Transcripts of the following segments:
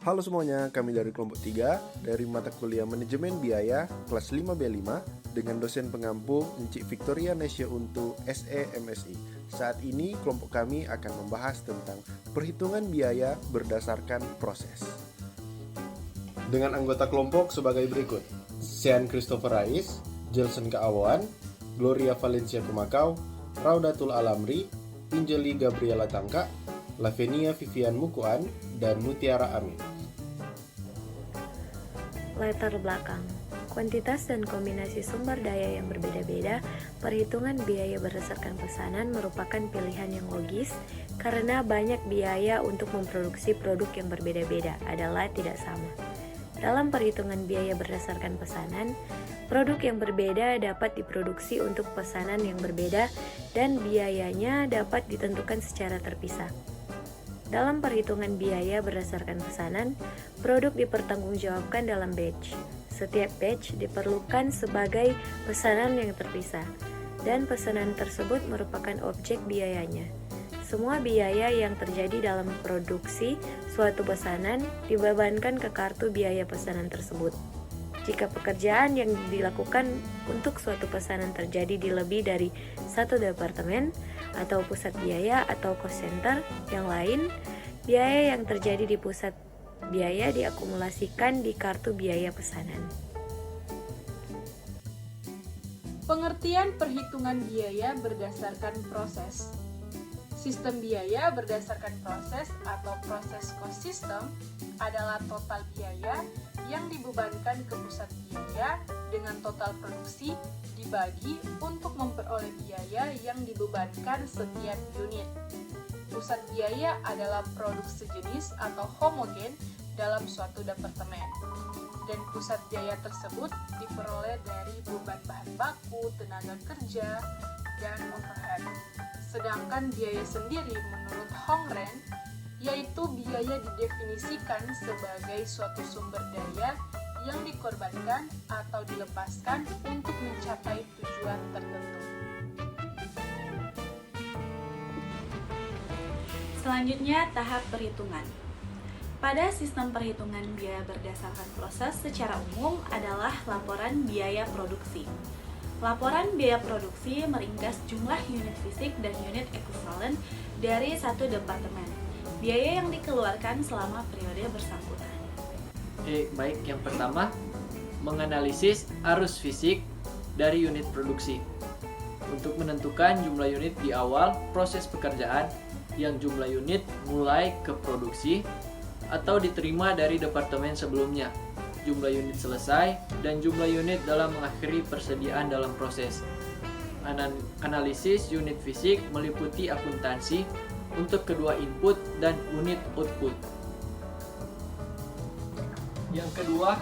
Halo semuanya, kami dari kelompok 3 dari mata kuliah Manajemen Biaya kelas 5B5 dengan dosen pengampu Encik Victoria Nesya untuk SE MSI. Saat ini kelompok kami akan membahas tentang perhitungan biaya berdasarkan proses. Dengan anggota kelompok sebagai berikut: Sean Christopher Rais, Jelson Keawan, Gloria Valencia Kumakau, Raudatul Alamri, Injeli Gabriela Tangka, Lavenia Vivian Mukuan, dan Mutiara Amin. Latar belakang, kuantitas dan kombinasi sumber daya yang berbeda-beda, perhitungan biaya berdasarkan pesanan merupakan pilihan yang logis karena banyak biaya untuk memproduksi produk yang berbeda-beda adalah tidak sama. Dalam perhitungan biaya berdasarkan pesanan, produk yang berbeda dapat diproduksi untuk pesanan yang berbeda dan biayanya dapat ditentukan secara terpisah. Dalam perhitungan biaya berdasarkan pesanan, produk dipertanggungjawabkan dalam batch. Setiap batch diperlukan sebagai pesanan yang terpisah, dan pesanan tersebut merupakan objek biayanya. Semua biaya yang terjadi dalam produksi suatu pesanan dibebankan ke kartu biaya pesanan tersebut. Jika pekerjaan yang dilakukan untuk suatu pesanan terjadi di lebih dari satu departemen atau pusat biaya atau cost center yang lain, biaya yang terjadi di pusat biaya diakumulasikan di kartu biaya pesanan. Pengertian perhitungan biaya berdasarkan proses. Sistem biaya berdasarkan proses atau proses cost system adalah total biaya yang dibebankan ke pusat biaya dengan total produksi dibagi untuk memperoleh biaya yang dibebankan setiap unit. Pusat biaya adalah produk sejenis atau homogen dalam suatu departemen, dan pusat biaya tersebut diperoleh dari beban bahan baku, tenaga kerja, dan overhead. Sedangkan biaya sendiri menurut Hongren, yaitu biaya didefinisikan sebagai suatu sumber daya yang dikorbankan atau dilepaskan untuk mencapai tujuan tertentu. Selanjutnya, tahap perhitungan. Pada sistem perhitungan biaya berdasarkan proses secara umum adalah laporan biaya produksi. Laporan biaya produksi meringkas jumlah unit fisik dan unit ekuivalen dari satu departemen, biaya yang dikeluarkan selama periode bersangkutan. Baik, yang pertama, menganalisis arus fisik dari unit produksi untuk menentukan jumlah unit di awal proses pekerjaan yang jumlah unit mulai ke produksi atau diterima dari departemen sebelumnya, jumlah unit selesai, dan jumlah unit dalam mengakhiri persediaan dalam proses. Analisis unit fisik meliputi akuntansi untuk kedua input dan unit output. Yang kedua,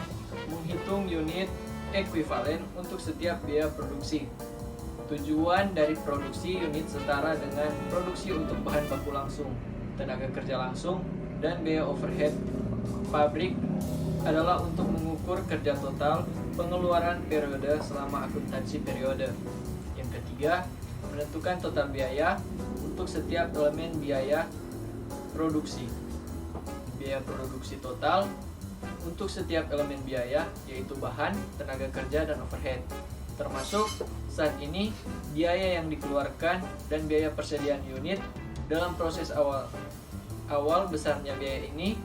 menghitung unit ekuivalen untuk setiap biaya produksi. Tujuan dari produksi unit setara dengan produksi untuk bahan baku langsung, tenaga kerja langsung, dan biaya overhead pabrik adalah untuk mengukur kerja total pengeluaran periode selama akuntansi periode. Yang ketiga, menentukan total biaya untuk setiap elemen biaya produksi. Biaya produksi total untuk setiap elemen biaya, yaitu bahan, tenaga kerja, dan overhead. Termasuk saat ini biaya yang dikeluarkan dan biaya persediaan unit dalam proses awal besarnya biaya ini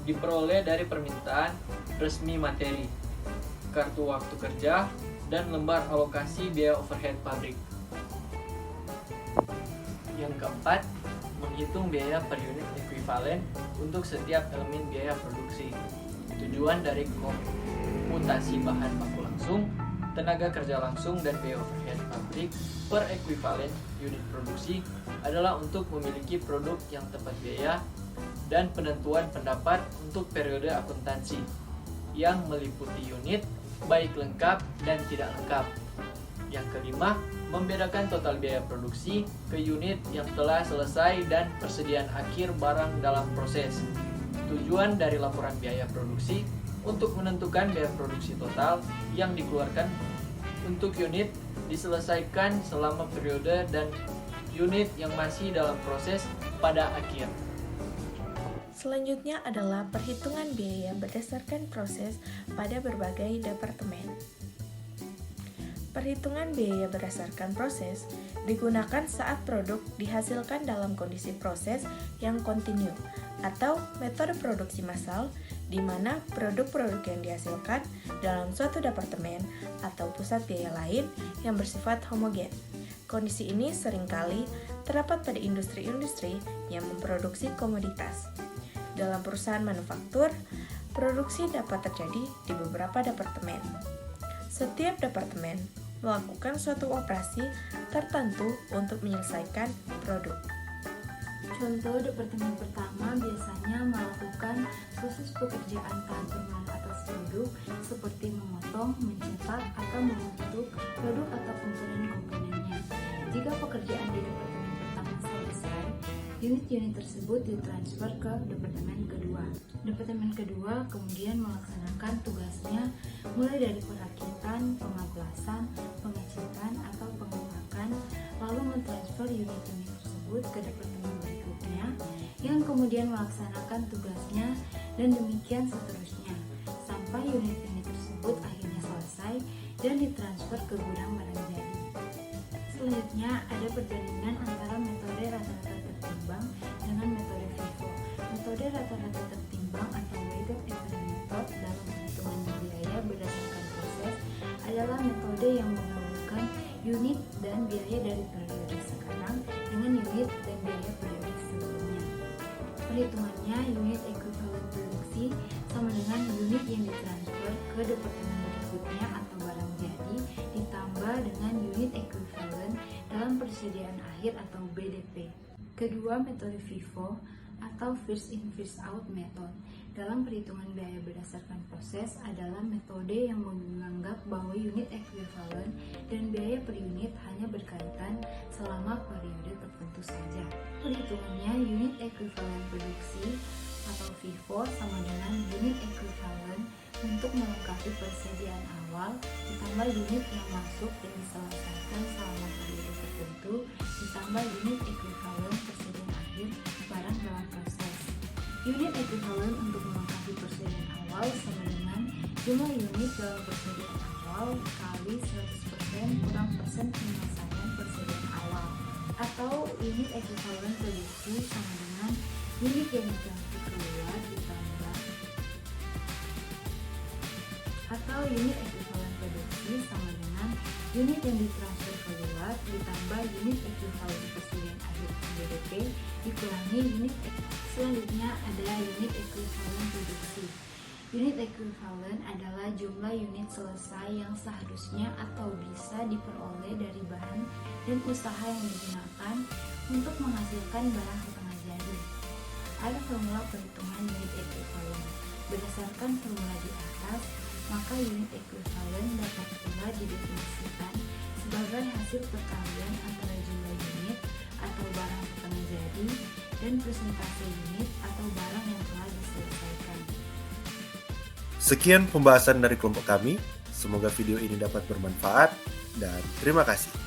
diperoleh dari permintaan resmi materi, kartu waktu kerja, dan lembar alokasi biaya overhead pabrik. Yang keempat, menghitung biaya per unit ekuivalen untuk setiap elemen biaya produksi. Tujuan dari komputasi bahan baku langsung, tenaga kerja langsung, dan biaya overhead pabrik per ekuivalen unit produksi adalah untuk memiliki produk yang tepat biaya dan penentuan pendapat untuk periode akuntansi yang meliputi unit baik lengkap dan tidak lengkap. Yang kelima, membedakan total biaya produksi ke unit yang telah selesai dan persediaan akhir barang dalam proses. Tujuan dari laporan biaya produksi untuk menentukan biaya produksi total yang dikeluarkan untuk unit diselesaikan selama periode dan unit yang masih dalam proses pada akhir. Selanjutnya adalah perhitungan biaya berdasarkan proses pada berbagai departemen. Perhitungan biaya berdasarkan proses digunakan saat produk dihasilkan dalam kondisi proses yang kontinu atau metode produksi massal, di mana produk-produk yang dihasilkan dalam suatu departemen atau pusat biaya lain yang bersifat homogen. Kondisi ini seringkali terdapat pada industri-industri yang memproduksi komoditas. Dalam perusahaan manufaktur, produksi dapat terjadi di beberapa departemen. Setiap departemen melakukan suatu operasi tertentu untuk menyelesaikan produk. Contoh, departemen pertama biasanya melakukan proses pekerjaan tahap bermain atas produk seperti memotong, mencetak, atau membentuk produk atau komponen-komponennya. Jika pekerjaan di departemen pertama selesai, unit-unit tersebut ditransfer ke departemen kedua. Departemen kedua kemudian melaksanakan tugasnya mulai dari perakitan, pengablasan, pengecekan, atau pengepakan, lalu mentransfer unit-unit tersebut ke departemen berikutnya yang kemudian melaksanakan tugasnya, dan demikian seterusnya sampai unit-unit tersebut akhirnya selesai dan ditransfer ke gudang barang jadi. Selanjutnya ada perbandingan antara metode rata-rata tertimbang dengan metode FIFO. Metode rata-rata tertimbang atau weighted average method dalam perhitungan biaya berdasarkan proses adalah metode yang menggabungkan unit dan biaya dari periode sekarang dengan unit dan biaya periode sebelumnya. Perhitungannya, unit ekuivalen produksi sama dengan unit yang ditransfer ke departemen berikutnya atau barang jadi ditambah dengan unit ekuivalen dalam persediaan akhir atau BDP. Kedua, metode FIFO atau first in first out method dalam perhitungan biaya berdasarkan proses adalah metode yang menganggap bahwa unit ekuivalen dan biaya per unit hanya berkaitan selama periode tertentu saja. Perhitungannya, unit ekuivalen produksi atau FIFO sama dengan unit ekuivalen untuk melengkapi persediaan awal ditambah unit yang masuk dan diselesaikan selama periode tertentu ditambah unit ekuivalen persediaan akhir barang dalam proses. Unit ekuivalen untuk melengkapi persediaan awal sama dengan jumlah unit dalam persediaan awal kali 100% kurang persen penyelesaian persediaan awal, atau unit ekuivalen produksi sama dengan unit yang ditransfer keluar ditambah, atau unit ekuivalen produksi sama dengan unit yang ditransfer keluar ditambah unit ekuivalen persediaan akhir BDP dikurangi unit. Selanjutnya ada unit ekuivalen produksi. Unit ekuivalen adalah jumlah unit selesai yang seharusnya atau bisa diperoleh dari bahan dan usaha yang digunakan untuk menghasilkan barang setengah jadi. Ada formula perhitungan unit ekuivalen. Berdasarkan formula di atas, maka unit ekuivalen dapat pula didefinisikan sebagai hasil perkalian antara jumlah unit atau barang setengah jadi dan persentase unit atau barang yang telah diselesaikan. Sekian pembahasan dari kelompok kami. Semoga video ini dapat bermanfaat dan terima kasih.